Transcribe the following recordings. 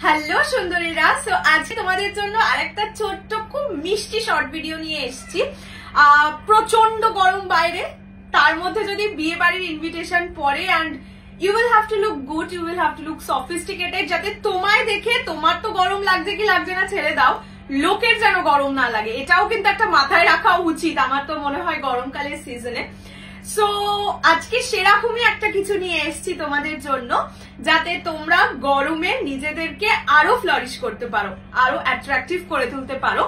Hello সুন্দরীরা, so আজকে তোমাদের জন্য আরেকটা ছোট্ট খুব মিষ্টি শর্ট ভিডিও নিয়ে এসেছি। প্রচন্ড গরম বাইরে, তার মধ্যে যদি বিয়ে বাড়ির ইনভিটেশন পড়ে and you will have to look good, you will have to look sophisticated, যাতে তোমায় দেখে তোমার তো গরম লাগছে কি লাগছে না ছেড়ে দাও, লোকের যেন গরম না লাগে। এটাও কিন্তু একটা মাথায় রাখা উচিত আমার তো মনে হয় গরমকালের সিজনে। সো আজকে সেরকমই একটা কিছু নিয়ে এসেছি তোমাদের জন্য, যাতে তোমরা গরমে নিজেদেরকে আরো ফ্লারিশ করতে পারো, আরো অ্যাট্রাকটিভ করে তুলতে পারো।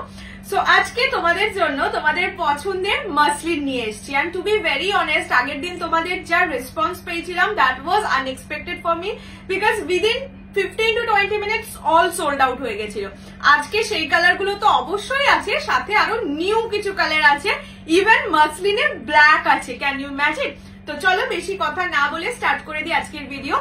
সো আজকে তোমাদের জন্য তোমাদের পছন্দের মাসলিন নিয়ে এসেছি। And to be very honest, আগের দিন তোমাদের যা রেসপন্স পেয়েছিলাম that was unexpected for me, because within 15 to 20 minutes all sold out হয়ে গেছিল। আজকে সেই কালার গুলো তো অবশ্যই আছে, সাথে আরো নিউ কিছু কালার আছে, ইভেন মাসলিনে ব্ল্যাক আছে। Can you imagine? তো চলো বেশি কথা না বলে স্টার্ট করে দিই আজকের ভিডিও।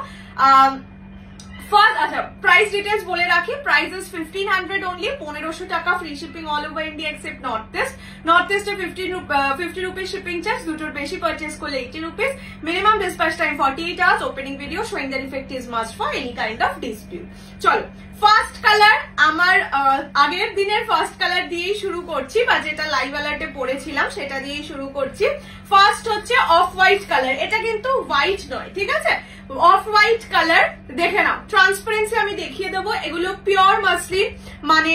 ফার্স্ট আচ্ছা, প্রাইস ডিটেলস বলে রাখি। প্রাইস ইজ 1500 অনলি, 1500 টাকা, free shipping all over India except north east. North ইস্টে 50 রুপিস শিপিং চার্জ, দুটোর বেশি পারচেস করলে 80 rupees. Minimum dispatch time 48 hours. Opening video showing the effect is must for any kind of dispute. চলো first colour, আমার আগের দিনের first colour দিয়েই শুরু করছি, বা যেটা লাইভ অ্যালার্টে পড়েছিলাম সেটা দিয়েই শুরু করছি। ফার্স্ট হচ্ছে অফ হোয়াইট কালার। এটা কিন্তু হোয়াইট নয়, ঠিক আছে, অফ হোয়াইট কালার। দেখে নাও, ট্রান্সপারেন্সি আমি দেখিয়ে দেবো। এগুলো পিওর মাসলিন, মানে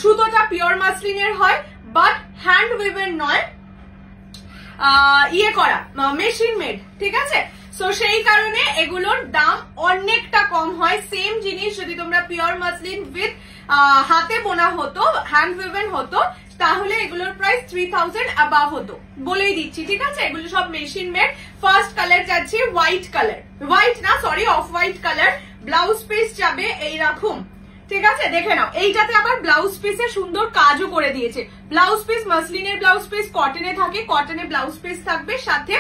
সুতোটা পিওর মাসলিনের হয়, বাট হ্যান্ড উইভেন নয়, ইয়ে করা, মেশিন মেড, ঠিক আছে। সো সেই কারণে এগুলোর দাম অনেকটা কম হয়। সেম জিনিস যদি তোমরা পিওর মাসলিন উইথ হাতে বোনা হতো, হ্যান্ড উইভেন হতো, তাহলে এগুলোর প্রাইস 3000 অ্যাবাভ হতো, বলেই দিচ্ছি, ঠিক আছে। এগুলো সব মেশিন মেড। ফার্স্ট কালার যাচ্ছে হোয়াইট কালার, হোয়াইট না sorry off white colour. Blouse piece যাবে এইরকম, ঠিক আছে। দেখে নাও, এইটাতে আবার ব্লাউজ পিসে সুন্দর কাজও করে দিয়েছে। ব্লাউজ পিস মাসলিনের ব্লাউজ পিস কটনে থাকে, কটনে ব্লাউজ পিস থাকবে, সাথে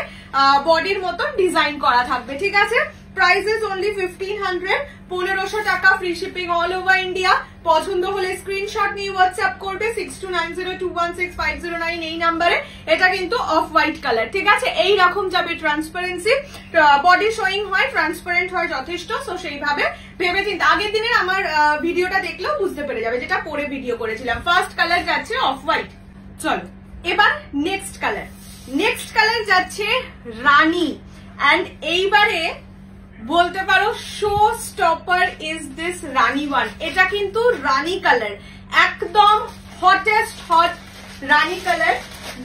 বডির মতন ডিজাইন করা থাকবে, ঠিক আছে। প্রাইস ইজ অনলি 1500, 1500 টাকা, free shipping all over India. পছন্দ হলে স্ক্রিনশট নিয়ে হোয়াটসঅ্যাপ করবে 6290216509 এই নাম্বারে। এটা কিন্তু অফ হোয়াইট কালার, ঠিক আছে। এই রকম যাবে ট্রান্সপারেন্সি, বডি শোয়িং হয়, ট্রান্সপারেন্ট হয় যথেষ্ট। সো সেইভাবে ভেবে চিন্তা আগের দিনের আমার ভিডিওটা দেখলেও বুঝতে পেরে যাবে, যেটা পরে ভিডিও করেছিলাম। ফার্স্ট কালার যাচ্ছে অফ হোয়াইট। চলো এবার নেক্সট কালার। নেক্সট কালার যাচ্ছে রানী। এন্ড এইবারে বলতে পারো show stopper is this Rani one. এটা কিন্তু রানী কালার, একদম হটেস্ট হট রানী কালার।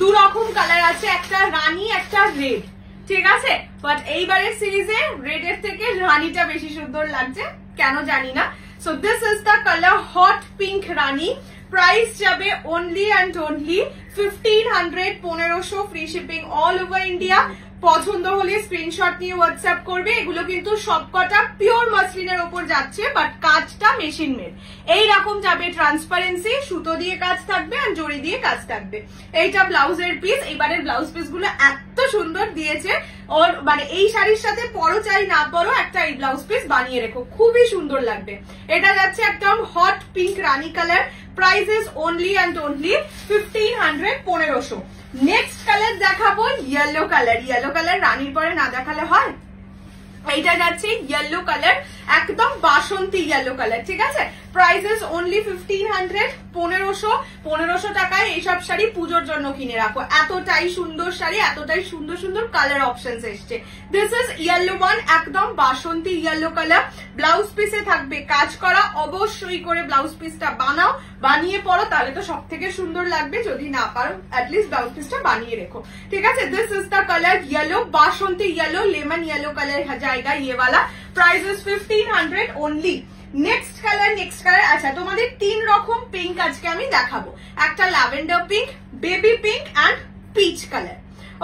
দু রকম কালার আছে, একটা রানী একটা রেড, ঠিক আছে। বাট এইবারের সিরিজে রেড এর থেকে রানীটা বেশি সুন্দর লাগছে, কেন জানি না। So this is the colour hot pink রানী। প্রাইস যাবে only and only 1500, 1500, free shipping all over India. পছন্দ হলে স্ক্রিনশট নিয়ে হোয়াটসঅ্যাপ করবে। এগুলো কিন্তু সবকটা পিওর মাসলিনের ওপর যাচ্ছে, বাট কাজটা মেশিন মেড। এইরকম যাবে ট্রান্সপারেন্সি, সুতো দিয়ে কাজ থাকবে আর জড়ি দিয়ে কাজ থাকবে। এইটা ব্লাউজের পিস। এইবারের ব্লাউজ পিস গুলো এত সুন্দর দিয়েছে, ওর মানে এই শাড়ির সাথে পরো চাই না পরো, একটা এই ব্লাউজ পিস বানিয়ে রেখো, খুবই সুন্দর লাগবে। এটা যাচ্ছে একদম hot pink Rani colour. Price is only and only 1500, 1500। Next colour দেখাবো ইয়েলো কালার। ইয়েলো কালার রানীর পরে না দেখালে হয়। এইটা যাচ্ছে ইয়েলো কালার, একদম বাসন্তী ইয়েলো কালার, ঠিক আছে। প্রাইস ইজ অনলি 1500, 1500, 1500 টাকায় এইসব শাড়ি পুজোর জন্য কিনে রাখো। এতটাই সুন্দর শাড়ি, এতটাই সুন্দর সুন্দর কালার অপশনস এসছে। দিস ইজ ইয়েলো ওয়ান, একদম বাসন্তী ইয়েলো কালার। ব্লাউজ পিসে থাকবে কাজ করা। অবশ্যই করে ব্লাউজ পিসটা বানাও, বানিয়ে পরো, তাহলে তো সব থেকে সুন্দর লাগবে। যদি না পারো অ্যাটলিস্ট ব্লাউজ পিসটা বানিয়ে রেখো, ঠিক আছে। This is the colour yellow, বাসন্তী ইয়েলো, লেমন ইয়েলো কালার জায়গা ইয়ে ওয়ালা। Price is 1500 only. Next colour, next colour. আচ্ছা, তোমাদের 3 রকম পিঙ্ক আজকে আমি দেখাবো। একটা lavender pink, baby pink and peach colour.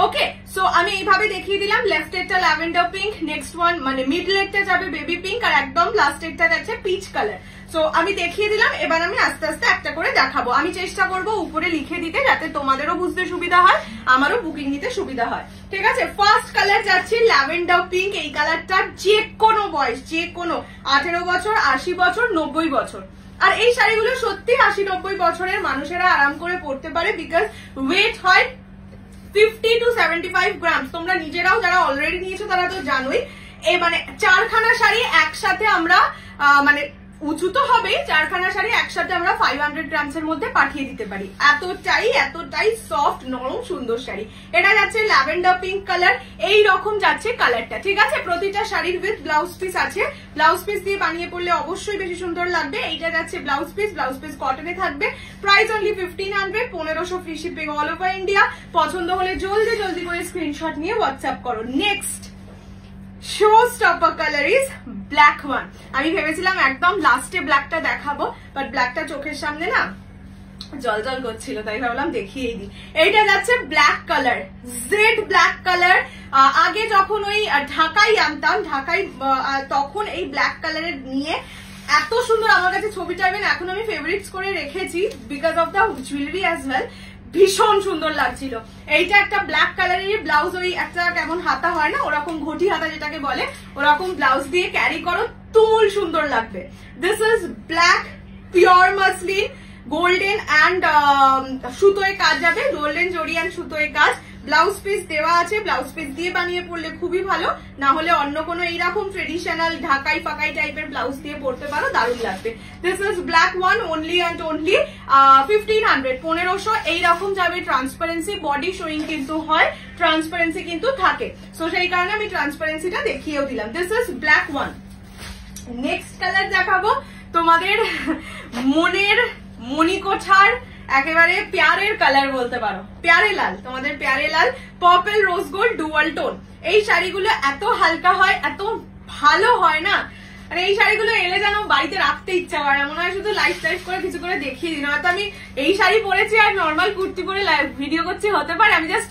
Okay, so আমি এইভাবে দেখিয়ে দিলাম। লেফট এরটা ল্যাভেন্ডার পিঙ্ক, নেক্সট ওয়ান মানে মিডল এরটা যাবে বেবি পিঙ্ক, আর একদম লাস্ট এরটা যাচ্ছে পিচ কালার। সো আমি দেখিয়ে দিলাম, এবার আমি আস্তে আস্তে একটা করে দেখাবো। আমি চেষ্টা করবো উপরে লিখে দিতে, যাতে তোমাদেরও বুঝতে সুবিধা হয়, আমারও বুকিং নিতে সুবিধা হয়, ঠিক আছে। ফার্স্ট কালার যাচ্ছে ল্যাভেন্ডার পিঙ্ক। এই কালারটা যে কোনো বয়স, যে কোনো 18 বছর, 80 বছর, 90 বছর, আর এই শাড়িগুলো সত্যি 80-90 বছরের মানুষেরা আরাম করে পরতে পারে, বিকজ ওয়েট হয় 50 to 75 গ্রামস। তোমরা নিজেরাও যারা অলরেডি নিয়েছো তারা তো জানোই। এই মানে 4খানা শাড়ি একসাথে আমরা মানে উঁচু তো হবেই, 4খানা শাড়ি একসাথে আমরা 500 গ্রামস এর মধ্যে পাঠিয়ে দিতে পারি। এতটাই সফট নরম সুন্দর শাড়ি। এটা যাচ্ছে ল্যাভেন্ডার পিঙ্ক কালার, এই রকম যাচ্ছে কালারটা, ঠিক আছে। প্রতিটা শাড়ির উইথ ব্লাউজ পিস আছে, ব্লাউজ পিস দিয়ে বানিয়ে পড়লে অবশ্যই বেশি সুন্দর লাগবে। এইটা যাচ্ছে ব্লাউজ পিস কটনে থাকবে, price only 1500, 1500 free shipping all over India. পছন্দ হলে জলদি করে স্ক্রিনশট নিয়ে হোয়াটসঅ্যাপ করো। Next show stopper colour is black one. আমি ভেবেছিলাম একদম লাস্টে ব্ল্যাকটা দেখাবো, বাট ব্ল্যাকটা চোখের সামনে না জল করছিল, তাই ভাবলাম দেখিয়ে দিই। এইটা যাচ্ছে black colour, jet black colour. আগে যখন ওই ঢাকাই আনতাম, তখন এই ব্ল্যাক কালারের নিয়ে এত সুন্দর আমার কাছে ছবিটা এখন আমি ফেভারিটস করে রেখেছি because of the jewellery as well. ভীষণ সুন্দর লাগছিল। এইটা একটা ব্ল্যাক কালারের ব্লাউজ, ওই একটা কেমন হাতা হয় না, ওরকম ঘটি হাতা যেটাকে বলে, ওরকম ব্লাউজ দিয়ে ক্যারি করো, তুল সুন্দর লাগবে। This is black pure muslin, golden and সুতোয় কাজ যাবে, গোল্ডেন জরি অ্যান্ড সুতোয় কাজ। ব্লাউজ পিস দেওয়া আছে, ব্লাউজ পিস দিয়ে বানিয়ে পড়লে খুবই ভালো, না হলে অন্য কোনো এইরকম ট্রেডিশনাল ঢাকাই ফাকাই টাইপের ব্লাউজ দিয়ে পড়তে পারো, দারুণ লাগবে। This is black one, only and only 1500, 1500। এইরকম যাবে ট্রান্সপারেন্সি, বডি শোয়িং কিন্তু হয়, ট্রান্সপারেন্সি কিন্তু থাকে, সো সেই কারণে আমি ট্রান্সপারেন্সিটা দেখিয়েও দিলাম। This is black one. Next colour দেখাবো তোমাদের মনের মণিকোঠার একেবারে প্যারের কালার বলতে পারো, প্যারে লাল, তোমাদের প্যারে লাল, purple rose gold dual tone. এই শাড়িগুলো এত হালকা হয়, এত ভালো হয় না, আর এই শাড়িগুলো এলে যেন বাড়িতে রাখতে ইচ্ছা করে, মনে হয় শুধু লাইফ করে কিছু করে দেখিয়ে দিন। হয়তো আমি এই শাড়ি পরেছি আর নর্মাল কুর্তি পরে ভিডিও করছি, হতে পারে আমি জাস্ট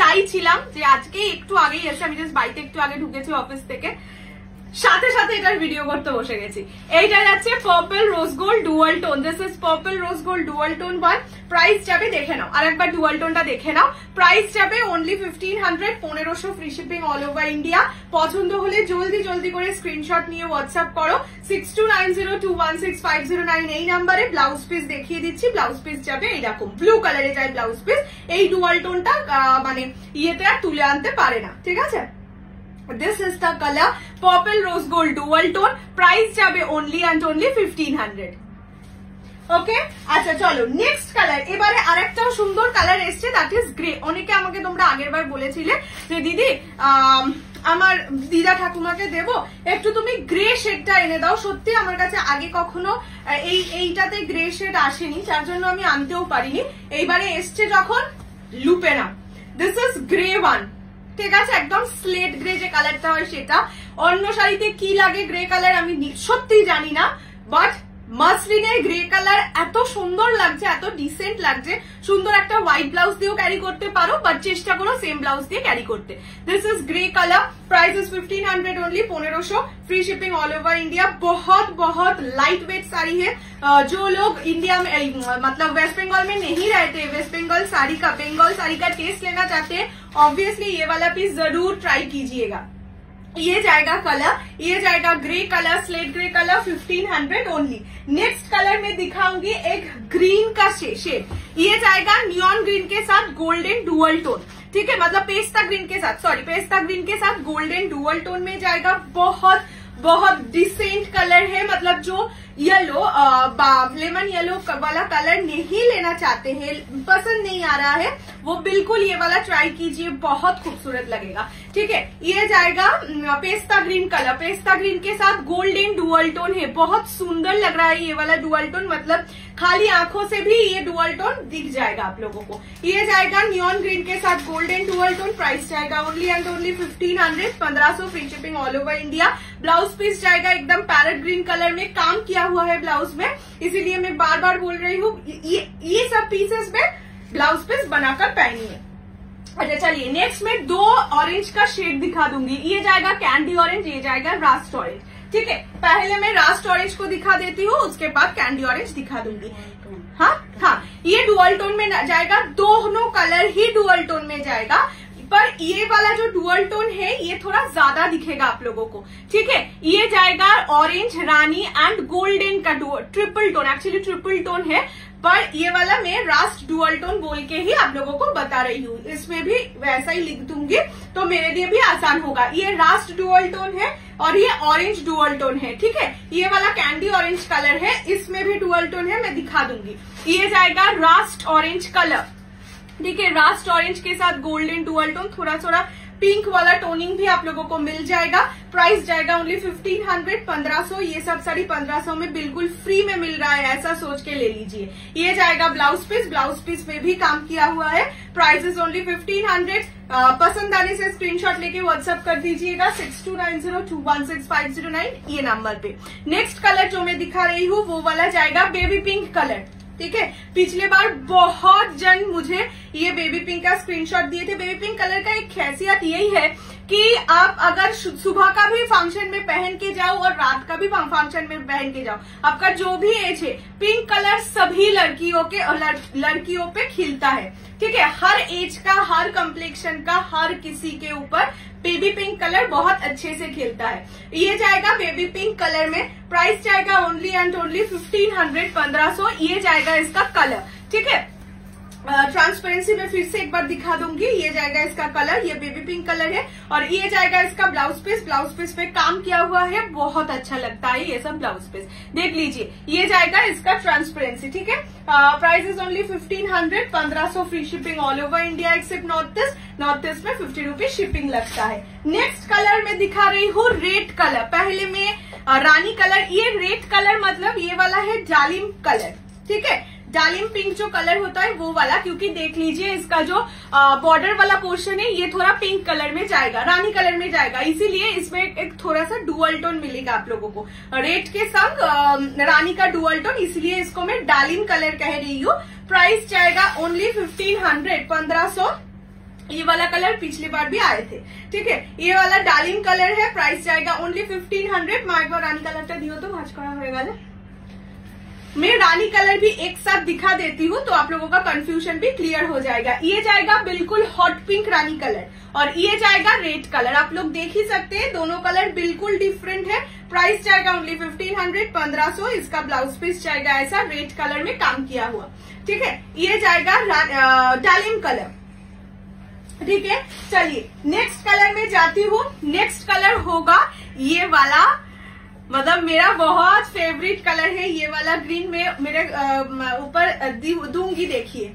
চাইছিলাম যে আজকেই একটু আগেই এসে, আমি জাস্ট বাড়িতে একটু আগে ঢুকেছি অফিস থেকে, সাথে এটার ভিডিও করতে বসে গেছি। এইটা যাচ্ছে purple rose gold dual tone. This is purple rose gold dual tone one. Price যাবে, দেখে নাও, আর একবার ডুয়াল টোনটা দেখে নাও। প্রাইস যাবে only 1500, 1500 free shipping all over India. পছন্দ হলে জলদি করে স্ক্রিনশট নিয়ে হোয়াটসঅ্যাপ করো 6290216509 এই নাম্বারে। ব্লাউজ পিস দেখিয়ে দিচ্ছি, ব্লাউজ পিস যাবে এইরকম ব্লু কালারে যায় ব্লাউজ পিস। এই ডুয়াল টোনটা মানে ইয়েতে আর তুলে আনতে পারে না, ঠিক আছে। This is the color purple rose gold dual tone. Price যাবে only and only 1500. ওকে, আচ্ছা চলো নেক্সট কালার। এবারে আরেকটাও সুন্দর কালার এসছে, দ্যাট ইজ গ্রে। অনেকে আমাকে তোমরা আগের বার বলেছিলে যে দিদি আমার দিদা ঠাকুমাকে দেব, একটু তুমি গ্রে শেডটা এনে দাও। সত্যি আমার কাছে আগে কখনো এইটাতে গ্রে শেড আসেনি, যার জন্য আমি আনতেও পারিনি। এইবারে এসছে যখন, লুপে না। দিস ইজ গ্রে ওয়ান, ঠিক আছে, একদম স্লেট গ্রে যে কালারটা হয় সেটা। অন্য শাড়িতে কি লাগে গ্রে কালার আমি সত্যি জানি না, বাট মাসলিনের গ্রে কালার এত সুন্দর লাগছে, এত ডিসেন্ট লাগছে। সুন্দর একটা হোয়াইট ব্লাউজ দিয়েও ক্যারি করতে পারো, বাট চেষ্টা করো সেম ব্লাউজ দিয়ে ক্যারি করতে। This is grey colour, price is 1500 only, 1500 free shipping all over India. बहुत लाइट वेट साड़ी है। जो लोग इंडिया में मतलब वेस्ट बंगाल में नहीं रहते, वेस्ट बंगाल साड़ी का टेस्ट लेना चाहते हैं, ऑब्वियसली ये वाला पीस जरूर ट्राई कीजिएगा। ये जाएगा कलर, ये जाएगा grey colour, slate grey colour, 1500 only. Next colour में दिखाऊंगी एक ग्रीन का शेड। ये जाएगा नियॉन ग्रीन के साथ गोल्डन डुअल टोन, ठीक है, मतलब पेस्ता ग्रीन के साथ गोल्डन डुअल टोन में जाएगा। बहुत डिसेंट कलर है, मतलब जो येलो लेमन येलो वाला कलर नहीं लेना चाहते हैं, पसंद नहीं आ रहा है, वो बिल्कुल ये वाला ट्राई कीजिए, बहुत खूबसूरत लगेगा, ठीक है। ये जाएगा pista green colour, pista green के साथ गोल्डन डुअल टोन है, बहुत सुंदर लग रहा है ये वाला डुअल टोन, मतलब खाली आंखों से भी ये डुअल टोन दिख जाएगा आप लोगों को। ये जाएगा नियॉन ग्रीन के साथ गोल्डन डुअल टोन। प्राइस जाएगा only and only 1500, 1500 free shipping all over India. Blouse piece जाएगा एकदम पैरेट ग्रीन कलर में, काम किया हुआ है ब्लाउज में, इसीलिए मैं बार बोल रही हूँ ये सब पीसेस में ब्लाउज पीस बनाकर पहनिए। अच्छा चलिए, नेक्स्ट में 2 ऑरेंज का शेड दिखा दूंगी। ये जाएगा कैंडी ऑरेंज, ये जाएगा रास्ट ऑरेंज, ठीक है। पहले मैं रास्ट ऑरेंज को दिखा देती हूँ, उसके बाद कैंडी ऑरेंज दिखा दूंगी। हाँ, ये डुअल टोन में जाएगा, दोनों कलर ही डुअल टोन में जाएगा, पर ये वाला जो डुअल टोन है ये थोड़ा ज्यादा दिखेगा आप लोगों को, ठीक है। ये जाएगा ऑरेंज रानी एंड गोल्डन का triple tone, actually triple tone है, पर ये वाला मैं रास्ट डुअल टोन बोल के ही आप लोगों को बता रही हूँ, इसमें भी वैसा ही लिख दूंगी तो मेरे लिए भी आसान होगा। ये रास्ट डुअल टोन है और ये ऑरेंज डुअल टोन है, ठीक है। ये वाला कैंडी ऑरेंज कलर है, इसमें भी डुअल टोन है, मैं दिखा दूंगी। ये जाएगा रास्ट ऑरेंज कलर, ठीक है। रास्ट ऑरेंज के साथ गोल्डन डुअल टोन, थोड़ा थोड़ा पिंक वाला टोनिंग भी आप लोगों को मिल जाएगा। प्राइस जाएगा ओनली 1500, 1500। ये सब साड़ी 1500 में बिल्कुल फ्री में मिल रहा है, ऐसा सोच के ले लीजिए। ये जाएगा ब्लाउज पीस, ब्लाउज पीस में भी काम किया हुआ है। Price is only 1500। पसंद आने से स्क्रीनशॉट लेके व्हाट्सएप कर दीजिएगा 6290216509 ये नंबर पे। नेक्स्ट कलर जो मैं दिखा रही हूँ वो वाला जाएगा बेबी पिंक कलर, ठीक है। पिछले बार बहुत जन मुझे ये बेबी पिंक का स्क्रीनशॉट दिए थे। बेबी पिंक कलर का एक खासियत यही है कि आप अगर सुबह का भी फंक्शन में पहन के जाओ और रात का भी फंक्शन में पहन के जाओ, आपका जो भी एज है, पिंक कलर सभी लड़कियों पे खिलता है, ठीक है। हर एज का, हर कम्प्लेक्शन का, हर किसी के ऊपर बेबी पिंक कलर बहुत अच्छे से खिलता है। ये जाएगा बेबी पिंक कलर में। प्राइस जाएगा ओनली एंड ओनली 1500, 1500। ये जाएगा इसका कलर, ठीक है। ट्रांसपेरेंसी में फिर से एक बार दिखा दूंगी। ये जाएगा इसका कलर, ये बेबी पिंक कलर है। और ये जाएगा इसका ब्लाउज पीस, ब्लाउज पीस पे काम किया हुआ है, बहुत अच्छा लगता है ये सब ब्लाउज पीस, देख लीजिए। ये जाएगा इसका ट्रांसपेरेंसी, ठीक है। Price is only 1500, 1500 free shipping all over India accept north east. North east में 50 रुपीज शिपिंग लगता है। नेक्स्ट कलर में दिखा रही हूँ रेड कलर। पहले में रानी कलर, ये रेड कलर मतलब ये वाला है जालिम कलर, ठीक है। डालिम पिंक जो कलर होता है वो वाला, क्योंकि देख लीजिए इसका जो बॉर्डर वाला पोर्शन है ये थोड़ा पिंक कलर में जाएगा, रानी कलर में जाएगा, इसीलिए इसमें एक थोड़ा सा डुअल टोन मिलेगा आप लोगों को। रेड के संग रानी का डुअल टोन, इसलिए इसको मैं डालिम कलर कह रही हूँ। प्राइस जाएगा ओनली 1500, 1500। ये वाला कलर पिछली बार भी आए थे, ठीक है। ये वाला डालिम कलर है, प्राइस जाएगा ओनली 1500। मैं एक बार रानी कलर दियो तो भाज करा होगा। मैं रानी कलर भी एक साथ दिखा देती हूँ तो आप लोगों का कंफ्यूजन भी क्लियर हो जाएगा। ये जाएगा बिल्कुल हॉट पिंक रानी कलर और ये जाएगा रेड कलर। आप लोग देख ही सकते हैं दोनों कलर बिल्कुल डिफरेंट है। प्राइस जाएगा ओनली 1500, 1500। इसका ब्लाउज पीस जाएगा ऐसा रेड कलर में काम किया हुआ, ठीक है। ये जाएगा डालिम कलर, ठीक है। चलिए नेक्स्ट कलर में जाती हूँ। नेक्स्ट कलर होगा ये वाला, मतलब मेरा बहुत फेवरेट कलर है ये वाला ग्रीन। में मेरे ऊपर दूंगी, देखिए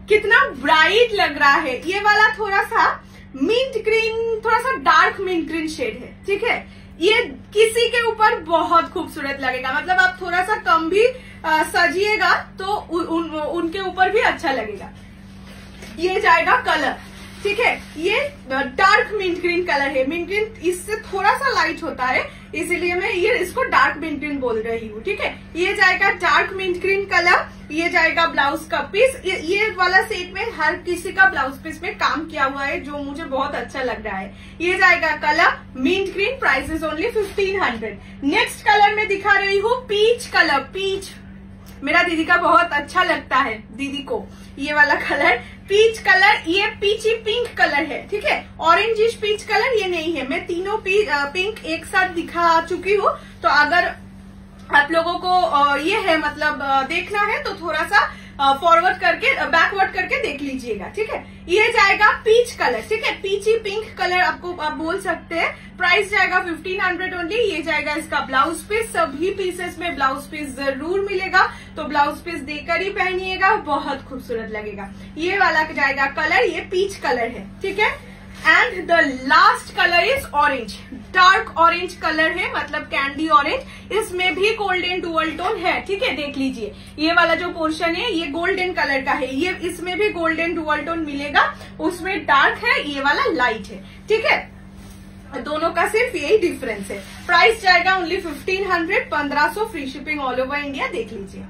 कितना ब्राइट लग रहा है। ये वाला थोड़ा सा मिंट ग्रीन, थोड़ा सा डार्क मिंट ग्रीन शेड है, ठीक है। ये किसी के ऊपर बहुत खूबसूरत लगेगा, मतलब आप थोड़ा सा कम भी सजिएगा तो उनके ऊपर भी अच्छा लगेगा। ये जाएगा कलर, ठीक है। ये डार्क मिंट ग्रीन कलर है। मिंट ग्रीन इससे थोड़ा सा लाइट होता है, इसीलिए मैं ये इसको डार्क मिंट ग्रीन बोल रही हूँ, ठीक है। ये जाएगा डार्क मिंट ग्रीन कलर। ये जाएगा ब्लाउज का पीस। ये वाला सेट में हर किसी का ब्लाउज पीस में काम किया हुआ है, जो मुझे बहुत अच्छा लग रहा है। ये जाएगा colour mint green. Price is only 1500। Next colour में दिखा रही हूँ पीच कलर। पीच मेरा दीदी का बहुत अच्छा लगता है, दीदी को ये वाला कलर पीच कलर। ये पीची पिंक कलर है, ठीक है। ऑरेंजिश पीच कलर ये नहीं है। मैं तीनों पिंक एक साथ दिखा चुकी हूँ, तो अगर आप लोगों को ये है मतलब देखना है तो थोड़ा सा फॉरवर्ड करके बैकवर्ड करके देख लीजिएगा, ठीक है। ये जाएगा पीच कलर, ठीक है। पीची पिंक कलर आपको आप बोल सकते हैं। प्राइस जाएगा 1500 ओनली। ये जाएगा इसका ब्लाउज पीस। सभी पीसेस में ब्लाउज पीस जरूर मिलेगा, तो ब्लाउज पीस देकर ही पहनिएगा, बहुत खूबसूरत लगेगा। ये वाला जाएगा कलर, ये पीच कलर है, ठीक है। And the last colour is orange. Dark orange colour है, मतलब कैंडी ऑरेंज। इसमें भी गोल्डन डुअल टोन है, ठीक है। देख लीजिए ये वाला जो पोर्शन है ये गोल्डन कलर का है, ये इसमें भी गोल्डन डुअल टोन मिलेगा। उसमें डार्क है, ये वाला लाइट है, ठीक है। दोनों का सिर्फ यही डिफरेंस है। प्राइस जाएगा only 1500, 1500 free shipping all over India. देख लीजिए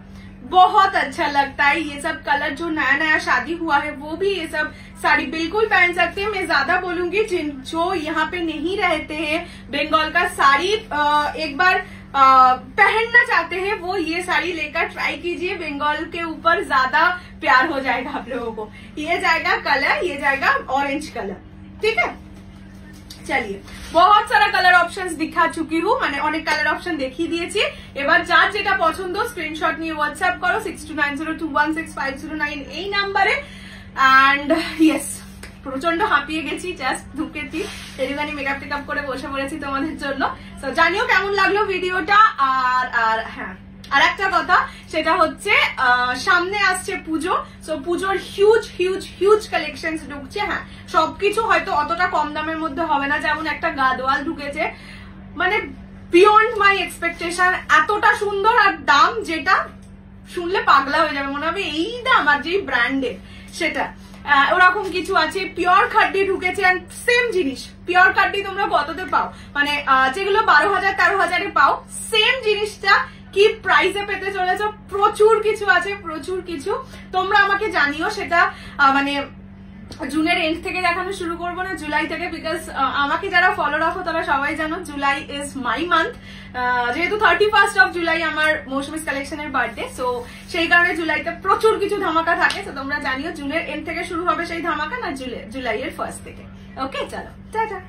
बहुत अच्छा लगता है ये सब कलर। जो नया नया शादी हुआ है वो भी ये सब साड़ी बिल्कुल पहन सकते हैं। मैं ज्यादा बोलूंगी जो यहाँ पे नहीं रहते हैं, बंगाल का साड़ी एक बार पहनना चाहते हैं, वो ये साड़ी लेकर ट्राई कीजिए। बंगाल के ऊपर ज्यादा प्यार हो जाएगा आप लोगों को। ये जाएगा कलर, ये जाएगा ऑरेंज कलर, ठीक है। चलिए बहुत सारा कलर ऑप्शंस दिखा चुकी हूँ, মানে অনেক কালার অপশন দেখিয়ে দিয়েছি। এবার যার যেটা পছন্দ স্ক্রিনশট নিয়ে হোয়াটসঅ্যাপ করো 6290216509 এই নাম্বারে। এন্ড ইয়েস, প্রচন্ড হাঁপিয়ে গেছি, জাস্ট ঢুকেছি, একটুখানি মেকআপ টেকআপ করে বসে পড়েছি তোমাদের জন্য। তো জানিও কেমন লাগলো ভিডিওটা। আর হ্যাঁ, আর একটা কথা, সেটা হচ্ছে সামনে আসছে পুজো। সো পুজোর হিউজ হিউজ হিউজ কালেকশনস ঢুকছে। হ্যাঁ, সবকিছু হয়তো অতটা কম দামের মধ্যে হবে না, যেমন একটা গাদোয়াল ঢুকেছে, মানে বিয়ন্ড মাই এক্সপেকটেশন, এতটা সুন্দর আর দাম যেটা শুনলে পাগলা হয়ে যাবে, মনে হবে এই দাম আর যেই ব্র্যান্ডের সেটা, ওরকম কিছু আছে। পিওর খাড্ডি ঢুকেছে, সেম জিনিস পিওর খাড্ডি তোমরা কততে পাও, মানে যেগুলো 12,000 13,000-এ পাও, সেম জিনিসটা কি প্রাইসে পেতে চলেছ। প্রচুর কিছু আছে, প্রচুর কিছু, তোমরা আমাকে জানিও। সেটা মানে জুনের এন্ড থেকে দেখানো শুরু করবো না, জুলাই থেকে, বিকজ আমাকে যারা ফলো রাখো তারা সবাই জানো জুলাই ইজ মাই মান্থ। যেহেতু 31st অফ জুলাই আমার মৌসুমিস কালেকশনের বার্থডে, সো সেই কারণে জুলাইতে প্রচুর কিছু ধামাকা থাকে। তো তোমরা জানিও জুনের এন্ড থেকে শুরু হবে সেই ধামাকা, না জুলাইয়ের ফার্স্ট থেকে। ওকে, চলো টাটা।